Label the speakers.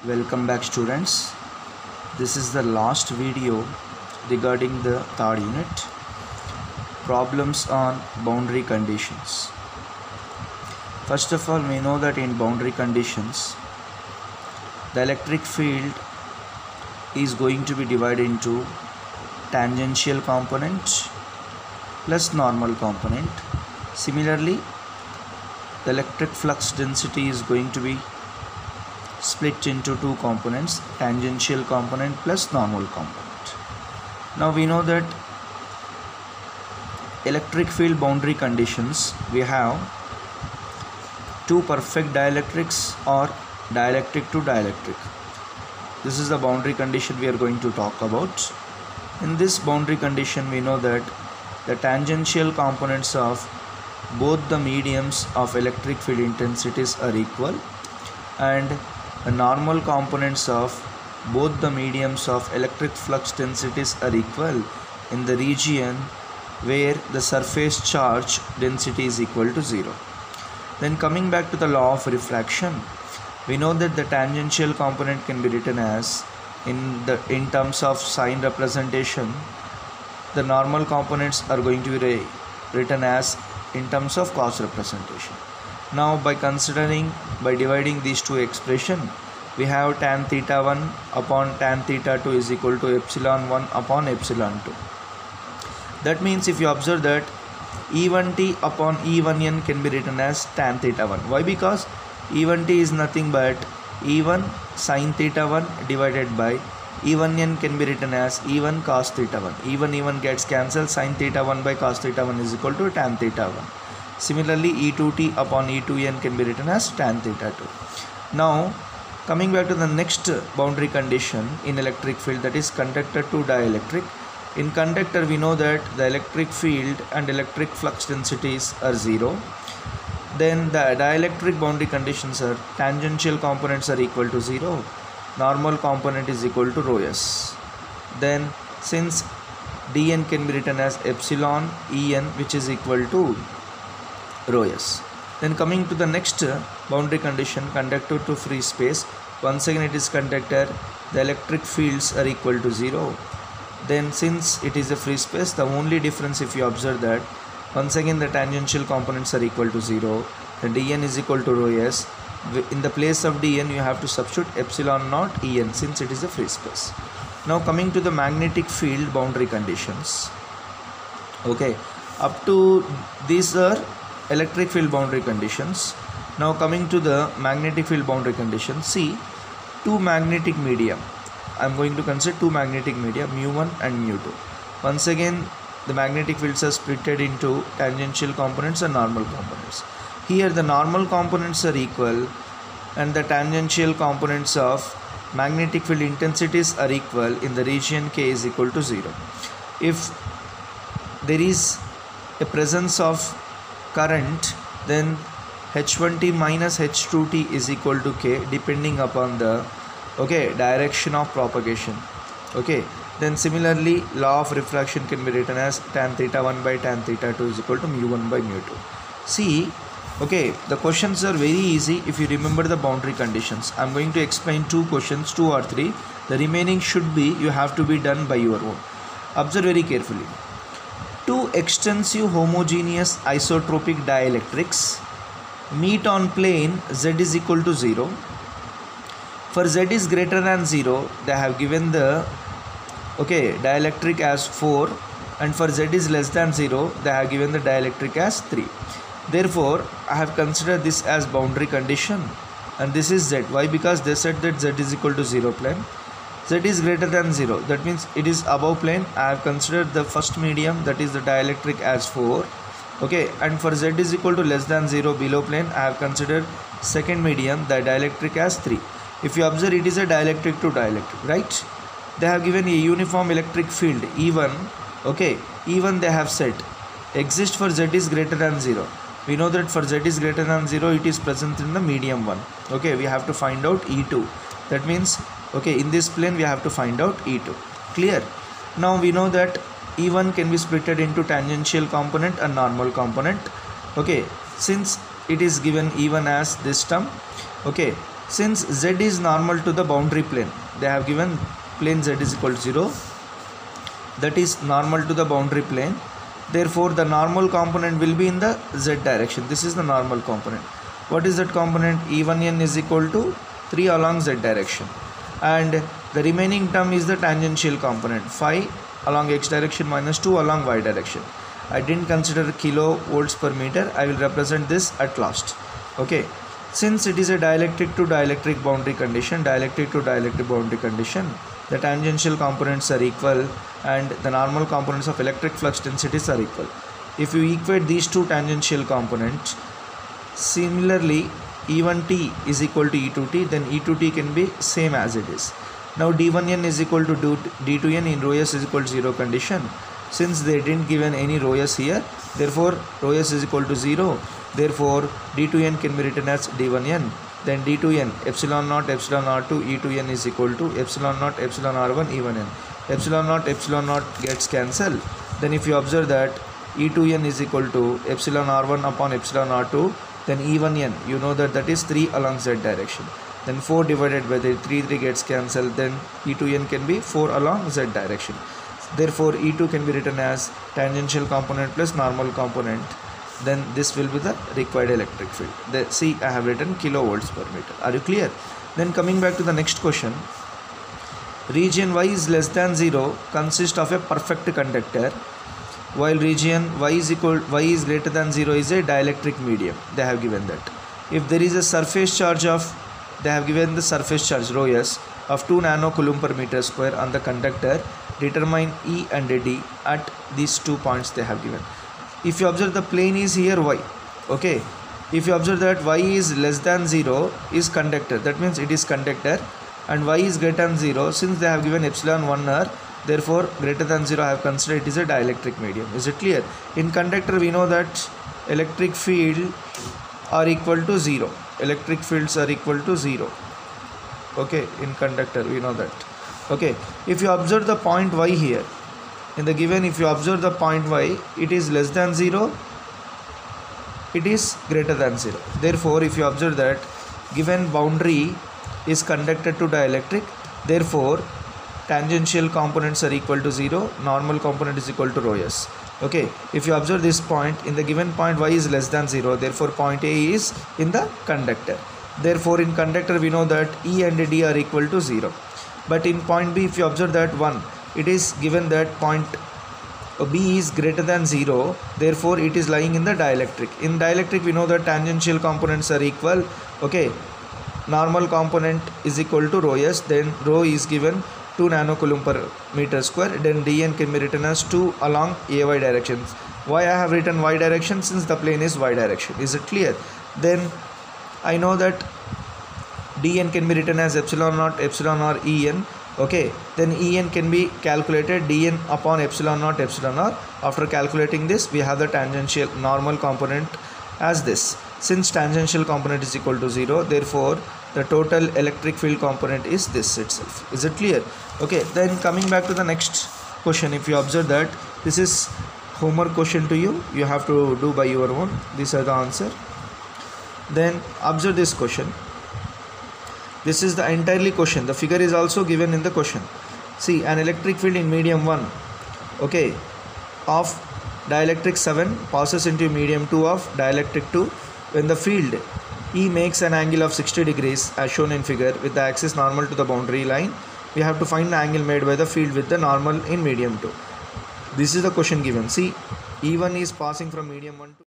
Speaker 1: Welcome back, students. This is the last video regarding the third unit, problems on boundary conditions. First of all, we know that in boundary conditions the electric field is going to be divided into tangential component plus normal component. Similarly, the electric flux density is going to be split into two components, tangential component plus normal component. Now we know that electric field boundary conditions, we have two perfect dielectrics or dielectric to dielectric. This is the boundary condition we are going to talk about. In this boundary condition, we know that the tangential components of both the mediums of electric field intensities are equal, and the normal components of both the mediums of electric flux densities are equal in the region where the surface charge density is equal to 0. Then coming back to the law of refraction, we know that the tangential component can be written as in terms of sign representation. The normal components are going to be written as in terms of cos representation. Now by dividing these two expressions, we have tan theta 1 upon tan theta 2 is equal to epsilon 1 upon epsilon 2. That means if you observe that E1t upon E1n can be written as tan theta 1. Why? Because E1t is nothing but E1 sin theta 1 divided by E1n can be written as E1 cos theta 1. E1 gets cancelled, sin theta 1 by cos theta 1 is equal to tan theta 1. Similarly, E2t upon E2n can be written as tan theta 2. Now coming back to the next boundary condition in electric field, that is conductor to dielectric. In conductor, we know that the electric field and electric flux densities are 0. Then the dielectric boundary conditions are tangential components are equal to 0, normal component is equal to rho s. Then since dn can be written as epsilon en, which is equal to rho s. Then coming to the next boundary condition, conductor to free space. Once again it is conductor, the electric fields are equal to 0. Then since it is a free space, the only difference, if you observe that once again the tangential components are equal to 0, the dn is equal to rho s. In the place of dn you have to substitute epsilon naught en since it is a free space. Now coming to the magnetic field boundary conditions. Okay, up to these are electric field boundary conditions. Now coming to the magnetic field boundary conditions, see two magnetic medium. I am going to consider two magnetic media, mu1 and mu2. Once again the magnetic fields are split into tangential components and normal components. Here the normal components are equal and the tangential components of magnetic field intensities are equal in the region k is equal to 0. If there is a presence of current, then h1t minus h2t is equal to k depending upon the direction of propagation. Then similarly law of refraction can be written as tan theta 1 by tan theta 2 is equal to mu1 by mu2. See, the questions are very easy if you remember the boundary conditions. I'm going to explain two questions, 2 or 3. The remaining should be, you have to be done by your own. Observe very carefully. Two extensive homogeneous isotropic dielectrics meet on plane z is equal to 0. For z is greater than 0, they have given the dielectric as 4, and for z is less than 0, they have given the dielectric as 3. Therefore, I have considered this as boundary condition, and this is z. Why? Because they said that z is equal to 0 plane. Z is greater than 0, that means it is above plane. I have considered the first medium, that is the dielectric, as 4. And for z is equal to less than 0 below plane, I have considered second medium, the dielectric, as 3. If you observe, it is a dielectric to dielectric, right? They have given a uniform electric field E1. E1 they have said exists for z is greater than 0. We know that for z is greater than 0, it is present in the medium 1. We have to find out E2. That means in this plane we have to find out E2. Clear? Now we know that E1 can be split into tangential component and normal component. Since it is given E1 as this term, Since z is normal to the boundary plane, they have given plane z is equal to 0, that is normal to the boundary plane. Therefore the normal component will be in the z direction. This is the normal component. What is that component? E1n is equal to 3 along z direction, and the remaining term is the tangential component, 5 along x direction minus 2 along y direction. I didn't consider kilovolts per meter. I will represent this at last. Okay, since it is a dielectric to dielectric boundary condition, the tangential components are equal and the normal components of electric flux densities are equal. If you equate these two tangential components, similarly E1t is equal to E2t, then E2t can be same as it is. Now D1n is equal to D2n in rho s is equal to 0 condition. Since they didn't given any rho s here, therefore rho s is equal to 0. Therefore D2n can be written as D1n. Then D2n epsilon naught R2 E2n is equal to epsilon naught R1 E1n. Epsilon naught gets cancelled. Then if you observe that E2n is equal to epsilon R1 upon epsilon R2, then E1n, you know that is 3 along z direction. Then 4 divided by 3 gets cancelled. Then E2n can be 4 along z direction. Therefore E2 can be written as tangential component plus normal component. Then this will be the required electric field. See, I have written kilovolts per meter. Are you clear? Then coming back to the next question. Region y is less than 0 consists of a perfect conductor, while region y is greater than 0 is a dielectric medium. They have given that. If there is a surface charge of, they have given the surface charge rho s of 2 nanocoulomb per meter square on the conductor, determine E and D at these 2 points they have given. If you observe the plane is here y, okay, if you observe that y is less than 0 is conductor, that means it is conductor, and y is greater than 0, since they have given epsilon 1 r, therefore greater than 0 I have considered it is a dielectric medium. Is it clear? In conductor we know that electric field are equal to 0. Electric fields are equal to 0. Okay, in conductor we know that. Okay, if you observe the point y here, in the given, if you observe the point y, it is less than 0, it is greater than 0. Therefore if you observe that given boundary is conducted to dielectric, therefore tangential components are equal to 0, normal component is equal to rho s. Okay, if you observe this point, in the given point y is less than 0, therefore point A is in the conductor. Therefore in conductor we know that E and D are equal to 0. But in point B, if you observe that 1, it is given that point B is greater than 0, therefore it is lying in the dielectric. In dielectric we know that tangential components are equal. Okay, normal component is equal to rho s, then rho is given 2 nanocoulomb per meter square, then dn can be written as 2 along ay directions. Why I have written y direction? Since the plane is y direction. Is it clear? Then I know that dn can be written as epsilon naught or en. Okay, then en can be calculated dn upon epsilon naught r. After calculating this, we have the tangential normal component as this. Since tangential component is equal to 0, therefore the total electric field component is this itself. Is it clear? Okay, then coming back to the next question, if you observe that this is homework question to you, you have to do by your own. These are the answer. Then observe this question. This is the entirely question. The figure is also given in the question. See, an electric field in medium 1, okay, of dielectric 7 passes into medium 2 of dielectric 2. When the field E makes an angle of 60 degrees as shown in figure with the axis normal to the boundary line, we have to find the angle made by the field with the normal in medium 2. This is the question given. See, E1 is passing from medium 1 to